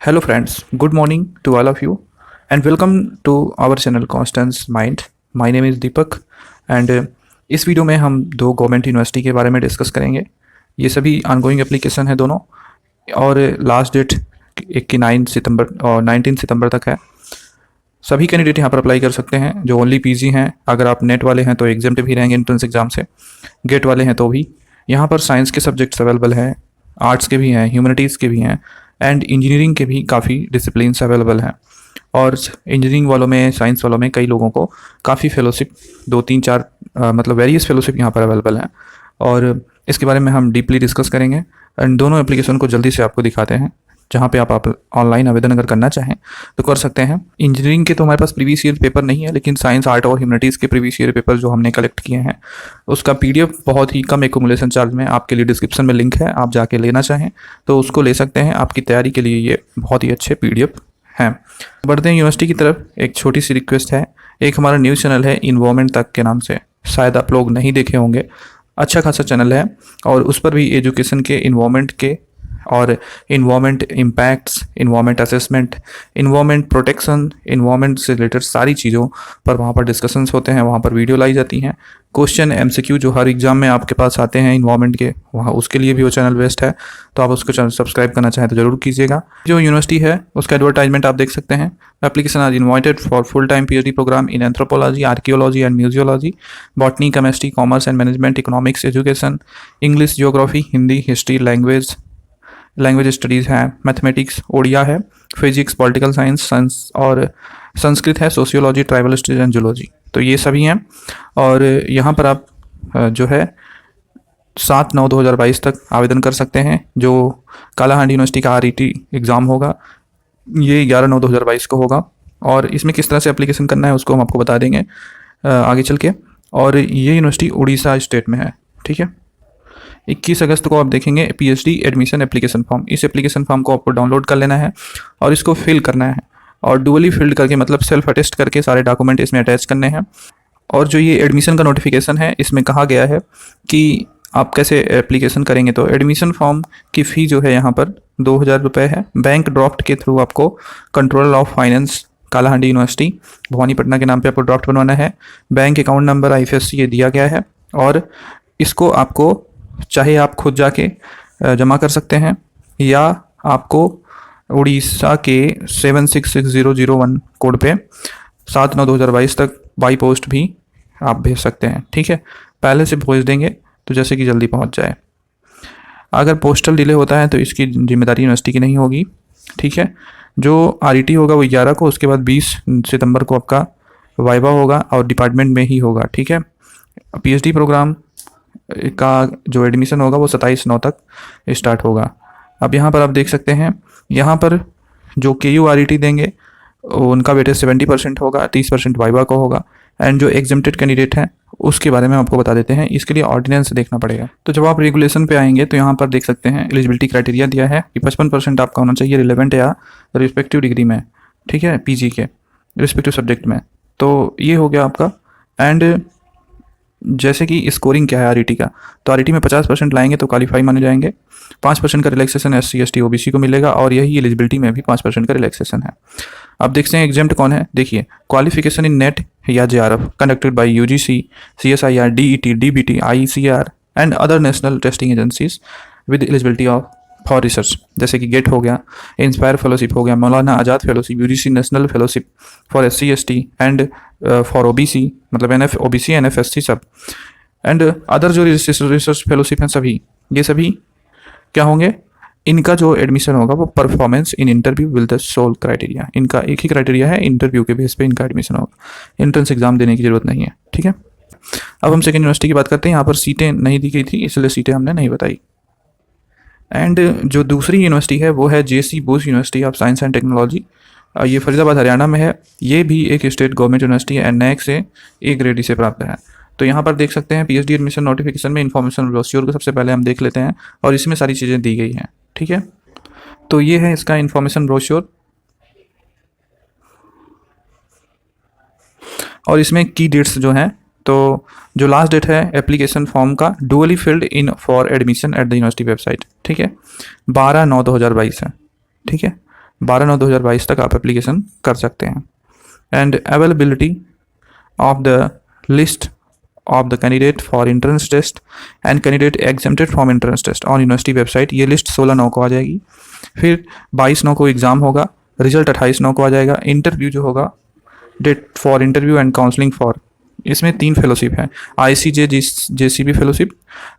Hello friends, good morning to all of you and welcome to our channel Constance Mind. My name is Deepak and इस video में हम दो government university के बारे में discuss करेंगे। ये सभी ऑनगोइंग एप्लीकेशन है दोनों और लास्ट डेट 19 सितंबर तक है। सभी कैंडिडेट यहाँ पर अप्लाई कर सकते हैं जो ओनली पीजी हैं। अगर आप नेट वाले हैं तो एग्जाम्प्ट भी रहेंगे एंट्रेंस एग्जाम से, गेट वाले हैं तो भी। यहाँ पर साइंस के सब्जेक्ट्स अवेलेबल हैं, आर्ट्स के भी हैं, ह्यूमैनिटीज़ के भी हैं एंड इंजीनियरिंग के भी काफ़ी डिसिप्लिन्स अवेलेबल हैं। और इंजीनियरिंग वालों में, साइंस वालों में कई लोगों को काफ़ी फेलोशिप 2-3-4 मतलब वेरियस फेलोशिप यहाँ पर अवेलेबल हैं और इसके बारे में हम डीपली डिस्कस करेंगे एंड दोनों एप्लीकेशन को जल्दी से आपको दिखाते हैं जहाँ पे आप ऑनलाइन आवेदन अगर करना चाहें तो कर सकते हैं। इंजीनियरिंग के तो हमारे पास प्रीवियस ईयर पेपर नहीं है, लेकिन साइंस, आर्ट और ह्यूमैनिटीज़ के प्रीवियस ईयर पेपर जो हमने कलेक्ट किए हैं उसका पीडीएफ बहुत ही कम एक्यूमुलेशन चार्ज में आपके लिए डिस्क्रिप्शन में लिंक है, आप जाके लेना चाहें तो उसको ले सकते हैं। आपकी तैयारी के लिए ये बहुत ही अच्छे पीडीएफ हैं। बढ़ते हैं यूनिवर्सिटी की तरफ। एक छोटी सी रिक्वेस्ट है, एक हमारा न्यूज़ चैनल है इन्वॉल्वमेंट तक के नाम से, शायद आप लोग नहीं देखे होंगे। अच्छा खासा चैनल है और उस पर भी एजुकेशन के, इन्वॉल्वमेंट के और environment impacts, environment assessment, environment protection, environment से रिलेटेड सारी चीज़ों पर वहाँ पर डिस्कशंस होते हैं, वहाँ पर वीडियो लाई जाती हैं। क्वेश्चन एमसीक्यू जो हर एग्जाम में आपके पास आते हैं इन्वायरमेंट के, वहाँ उसके लिए भी वो चैनल बेस्ट है, तो आप उसको चैनल सब्सक्राइब करना चाहें तो ज़रूर कीजिएगा। जो यूनिवर्सिटी है उसका एडवर्टाइजमेंट आप देख सकते हैं। Application are invited for full time PhD programme in anthropology, archaeology and museology, botany, chemistry, commerce and management, economics, education, English, geography, Hindi, history, language studies है, मैथमेटिक्स, ओडिया है, फिजिक्स, पॉलिटिकल साइंस और संस्कृत है, sociology, tribal studies and zoology. तो ये सभी हैं और यहाँ पर आप जो है 7/9/2022 तक आवेदन कर सकते हैं। जो कालाहांडी यूनिवर्सिटी का आरईटी एग्ज़ाम होगा ये 11/9/2022 को होगा और इसमें किस तरह से एप्लीकेशन करना है उसको हम आपको बता देंगे आगे चल के। और ये यूनिवर्सिटी उड़ीसा स्टेट में है, ठीक है। 21 अगस्त को आप देखेंगे पीएचडी एडमिशन एप्लीकेशन फॉर्म। इस एप्लीकेशन फॉर्म को आपको डाउनलोड कर लेना है और इसको फिल करना है और डुअली फिल्ड करके, मतलब सेल्फ अटेस्ट करके सारे डॉक्यूमेंट इसमें अटैच करने हैं। और जो ये एडमिशन का नोटिफिकेशन है इसमें कहा गया है कि आप कैसे एप्लीकेशन करेंगे। तो एडमिशन फॉर्म की फ़ी जो है यहाँ पर 2000 रुपये है। बैंक ड्राफ्ट के थ्रू आपको controller of finance Kalahandi university Bhawanipatna के नाम पे आपको ड्राफ्ट बनवाना है। बैंक अकाउंट नंबर, आईएफएससी ये दिया गया है और इसको आपको चाहे आप खुद जाके जमा कर सकते हैं या आपको उड़ीसा के 766001 कोड पे 7/9/2022 तक बाई पोस्ट भी आप भेज सकते हैं, ठीक है। पहले से भेज देंगे तो जैसे कि जल्दी पहुंच जाए। अगर पोस्टल डिले होता है तो इसकी जिम्मेदारी यूनिवर्सिटी की नहीं होगी, ठीक है। जो आरईटी होगा वो 11 को, उसके बाद 20 सितंबर को आपका वाइवा होगा और डिपार्टमेंट में ही होगा, ठीक है। पीएचडी प्रोग्राम का जो एडमिशन होगा वो 27/9 तक स्टार्ट होगा। अब यहाँ पर आप देख सकते हैं, यहाँ पर जो KURET देंगे उनका वेटेज 70% होगा, 30% वाइवा को होगा एंड जो एग्जेम्प्टेड कैंडिडेट हैं उसके बारे में आपको बता देते हैं। इसके लिए ऑर्डिनेंस देखना पड़ेगा। तो जब आप रेगुलेशन पे आएंगे तो यहाँ पर देख सकते हैं एलिजिबिलिटी क्राइटेरिया दिया है कि 55% आपका होना चाहिए रिलेवेंट या रिस्पेक्टिव डिग्री में, ठीक है, पीजी के रिस्पेक्टिव सब्जेक्ट में। तो ये हो गया आपका। एंड जैसे कि स्कोरिंग क्या है आरईटी का, तो आरईटी में 50% लाएंगे तो क्वालिफाई माने जाएंगे। 5% का रिलैक्सेशन SC ST OBC को मिलेगा और यही एलिजिबिलिटी में भी 5% का रिलैक्सेशन है। अब देखते हैं एग्जाम्प्ट कौन है। देखिए, क्वालिफिकेशन इन नेट या JRF conducted by UGC, CSIR, DET, DBT, ICAR and other national testing agencies with eligibility of for research, जैसे कि गेट हो गया, इंस्पायर फेलोशिप हो गया, Maulana Azad fellowship, UGC national fellowship for SC ST and for OBC, मतलब OBC NFSC सब and other जो research fellowship हैं सभी, ये सभी क्या होंगे, इनका जो एडमिशन होगा वो performance in interview will the sole criteria. इनका एक ही क्राइटेरिया है, इंटरव्यू के बेस पे इनका एडमिशन होगा, एंट्रेंस एग्जाम देने की जरूरत नहीं है, ठीक है। अब हम सेकेंड यूनिवर्सिटी की बात करते हैं। यहाँ पर सीटें नहीं दी गई थी इसलिए सीटें हमने नहीं बताई। एंड जो दूसरी यूनिवर्सिटी है वो है JC Bose university of science and technology. ये फरीदाबाद हरियाणा में है। ये भी एक स्टेट गवर्नमेंट यूनिवर्सिटी है, NAC से A ग्रेड से प्राप्त है। तो यहाँ पर देख सकते हैं पीएचडी एडमिशन नोटिफिकेशन में इन्फॉर्मेशन ब्रोश्योर को सबसे पहले हम देख लेते हैं और इसमें सारी चीज़ें दी गई हैं, ठीक है। तो ये है इसका इन्फॉर्मेशन ब्रोश्योर और इसमें की डेट्स जो हैं, तो जो लास्ट डेट है एप्लीकेशन फॉर्म का duly filled in for admission at the university website, ठीक है, 12/9/2022 है, ठीक है। 12/9/2022 तक आप एप्लीकेशन कर सकते हैं। And availability of the list of the candidate for entrance test and candidate exempted from entrance test on university website, ये लिस्ट 16/9 को आ जाएगी। फिर 22/9 को एग्ज़ाम होगा, रिजल्ट 28/9 को आ जाएगा। इंटरव्यू जो होगा, date for interview and counselling for, इसमें 3 फेलोशिप है, ICJ JCB फेलोशिप,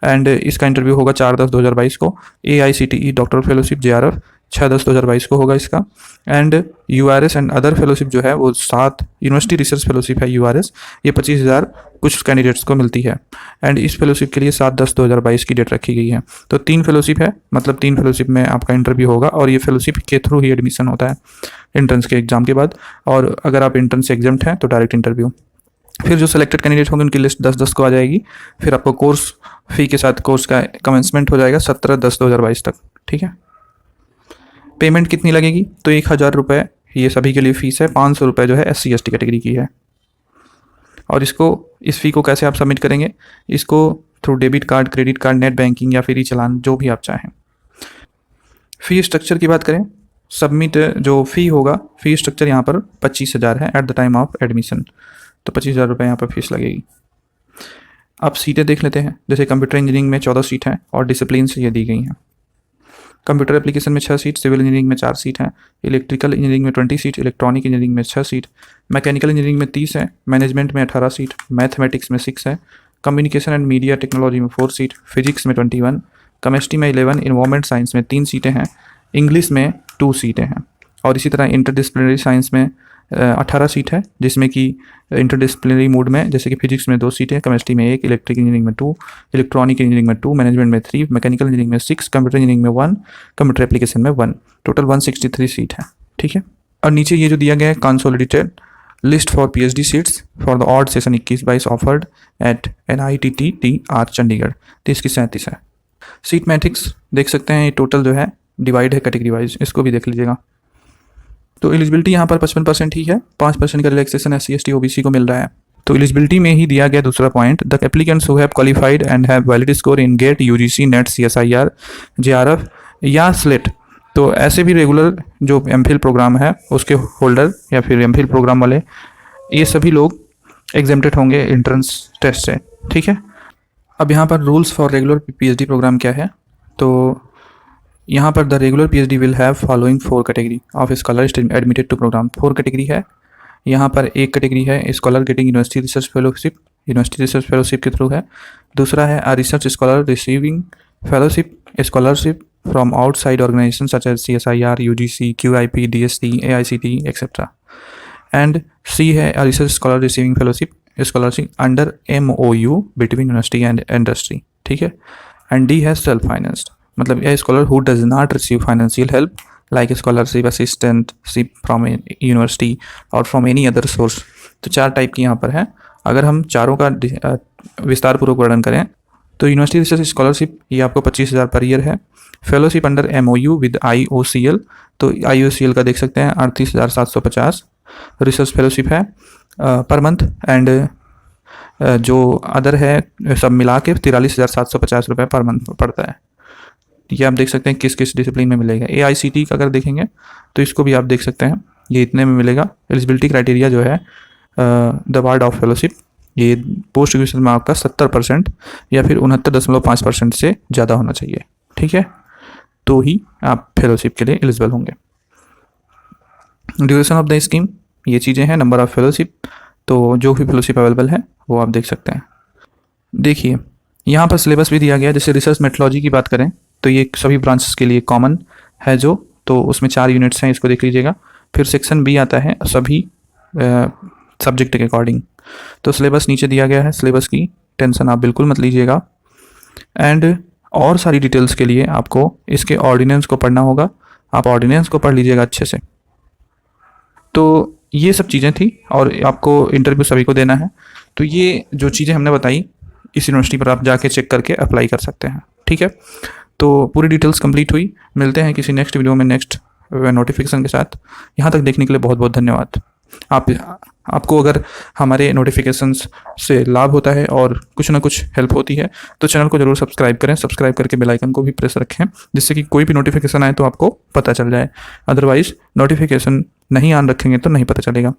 एंड इसका इंटरव्यू होगा 4/10/2022 को। AICTE डॉक्टर फेलोशिप JRF 6/10/2022 को होगा इसका। And URS and other fellowship जो है वो 7 यूनिवर्सिटी रिसर्च फेलोशिप है URS, ये 25,000 कुछ कैंडिडेट्स को मिलती है। एंड इस फेलोशिप के लिए 7/10/2022 की डेट रखी गई है। तो 3 फेलोशिप है, मतलब 3 फेलोशिप में आपका इंटरव्यू होगा, और ये फेलोशिप के थ्रू ही एडमिशन होता है एंट्रेंस के एग्जाम के बाद। और अगर आप एंट्रेंस से एग्जाम्प्ट हैं तो डायरेक्ट इंटरव्यू। फिर जो सेलेक्टेड कैंडिडेट होंगे उनकी लिस्ट 10/10 को आ जाएगी। फिर आपको कोर्स फी के साथ कोर्स का कमेंसमेंट हो जाएगा 17/10/2022 तक। ठीक है, पेमेंट कितनी लगेगी? तो 1,000 रुपये ये सभी के लिए फ़ीस है। 500 रुपये जो है SC ST कैटेगरी की है। और इस फ़ी को कैसे आप सबमिट करेंगे? इसको through debit card, credit card, net banking या फिर ई-चालान, जो भी आप चाहें। फ़ी स्ट्रक्चर की बात करें, सबमिट जो फ़ी होगा, फ़ी स्ट्रक्चर यहाँ पर 25,000 है at the time of admission, तो 25,000 रुपये यहाँ पर फीस लगेगी। अब सीटें देख लेते हैं। जैसे कंप्यूटर इंजीनियरिंग में 14 सीट हैं और डिसिप्लिन से ये दी गई हैं। कंप्यूटर एप्लीकेशन में 6 सीट, सिविल इंजीनियरिंग में 4 सीट हैं, इलेक्ट्रिकल इंजीनियरिंग में 20 सीट, इलेक्ट्रॉनिक इंजीनियरिंग में 6 सीट, मैकेनिकल इंजीनियरिंग में 30 है, मैनेजमेंट में 18 सीट, मैथमेटिक्स में 6 है, कम्युनिकेशन एंड मीडिया टेक्नोलॉजी में 4 सीट, फिजिक्स में 21, केमिस्ट्री में 11, इन्वायरमेंट साइंस में 3 सीटें हैं, इंग्लिश में 2 सीटें हैं। और इसी तरह इंटरडिसिप्लिनरी साइंस में 18 सीट है, जिसमें कि इंटरडिसिप्लिनरी मोड में जैसे कि फिजिक्स में 2 सीटें, केमिस्ट्री में 1, इलेक्ट्रिक इंजीनियरिंग में 2, इलेक्ट्रॉनिक इंजीनियरिंग में 2, मैनेजमेंट में 3, मैकेनिकल इंजीनियरिंग में 6, कंप्यूटर इंजीनियरिंग में 1, कंप्यूटर एप्लीकेशन में 1, टोटल 163 सीट है। ठीक है, और नीचे ये जो दिया गया है consolidated list for PhD seats for the odd session 21-22 offered eight NITTR Chandigarh, 30 है। सीट मैट्रिक्स देख सकते हैं, ये टोटल जो है डिवाइड है कैटेगरी वाइज, इसको भी देख लीजिएगा। तो एलिजिबिलिटी यहाँ पर 55% ही है, 5% का रिलैक्सेशन SC ST OBC को मिल रहा है। तो एलिजिबिलिटी में ही दिया गया दूसरा point, the applicants who have qualified and have valid score in GATE UGC NET CSIR JRF या स्लेट, तो ऐसे भी रेगुलर जो MPhil प्रोग्राम है उसके होल्डर या फिर MPhil प्रोग्राम वाले, ये सभी लोग एग्जेम्प्टेड होंगे एंट्रेंस टेस्ट से। ठीक है, अब यहाँ पर rules for regular PhD programme क्या है? तो यहाँ पर the regular PhD will have following 4 category of scholar admitted to programme. 4 category है यहाँ पर। एक कैटेगरी है scholar getting university research fellowship, university research fellowship के थ्रू है। दूसरा है a research scholar receiving fellowship scholarship from outside organisation such as CSIR, UGC, QIP, DST, AICTE etcetera. And C है a research scholar receiving fellowship scholarship under MOU between university and industry. ठीक है, and D है self financed, मतलब a scholar who does not receive financial help like scholarship, assistantship from university और from any other source. तो 4 type की यहाँ पर है। अगर हम चारों का विस्तार पूर्वक वर्णन करें तो यूनिवर्सिटी रिसर्च स्कॉलरशिप ये आपको 25,000 पर ईयर है। Fellowship under MOU with IOCL, तो IOCL का देख सकते हैं 38,750 रिसर्च फेलोशिप है पर मंथ। एंड जो अदर है सब मिला के 43,750 रुपये पर मंथ पड़ता है। ये आप देख सकते हैं किस किस डिसिप्लिन में मिलेगा। AICTE का अगर देखेंगे तो इसको भी आप देख सकते हैं, ये इतने में मिलेगा। एलिजिबिलिटी क्राइटेरिया जो है द वार्ड ऑफ फेलोशिप, ये पोस्ट ग्रेजुएशन में आपका 70% या फिर 69.5% से ज़्यादा होना चाहिए। ठीक है, तो ही आप फेलोशिप के लिए एलिजिबल होंगे। ड्यूरेशन ऑफ द स्कीम, ये चीज़ें हैं। नंबर ऑफ फेलोशिप, तो जो भी फेलोशिप अवेलेबल है वो आप देख सकते हैं। देखिए यहाँ पर सिलेबस भी दिया गया है। जैसे रिसर्च मेथोलॉजी की बात करें तो ये सभी ब्रांचेस के लिए कॉमन है जो, तो उसमें 4 यूनिट्स हैं, इसको देख लीजिएगा। फिर सेक्शन B आता है सभी सब्जेक्ट के अकॉर्डिंग। तो सिलेबस नीचे दिया गया है, सिलेबस की टेंशन आप बिल्कुल मत लीजिएगा। एंड और सारी डिटेल्स के लिए आपको इसके ऑर्डिनेंस को पढ़ना होगा, आप ऑर्डिनेंस को पढ़ लीजिएगा अच्छे से। तो ये सब चीज़ें थी और आपको इंटरव्यू सभी को देना है। तो ये जो चीज़ें हमने बताई इस यूनिवर्सिटी पर आप जाके चेक करके अप्लाई कर सकते हैं। ठीक है, तो पूरी डिटेल्स कंप्लीट हुई। मिलते हैं किसी नेक्स्ट वीडियो में नेक्स्ट नोटिफिकेशन के साथ। यहाँ तक देखने के लिए बहुत बहुत धन्यवाद। आपको अगर हमारे नोटिफिकेशंस से लाभ होता है और कुछ ना कुछ हेल्प होती है तो चैनल को ज़रूर सब्सक्राइब करें, सब्सक्राइब करके बेल आइकन को भी प्रेस रखें, जिससे कि कोई भी नोटिफिकेशन आए तो आपको पता चल जाए। अदरवाइज़ नोटिफिकेशन नहीं ऑन रखेंगे तो नहीं पता चलेगा।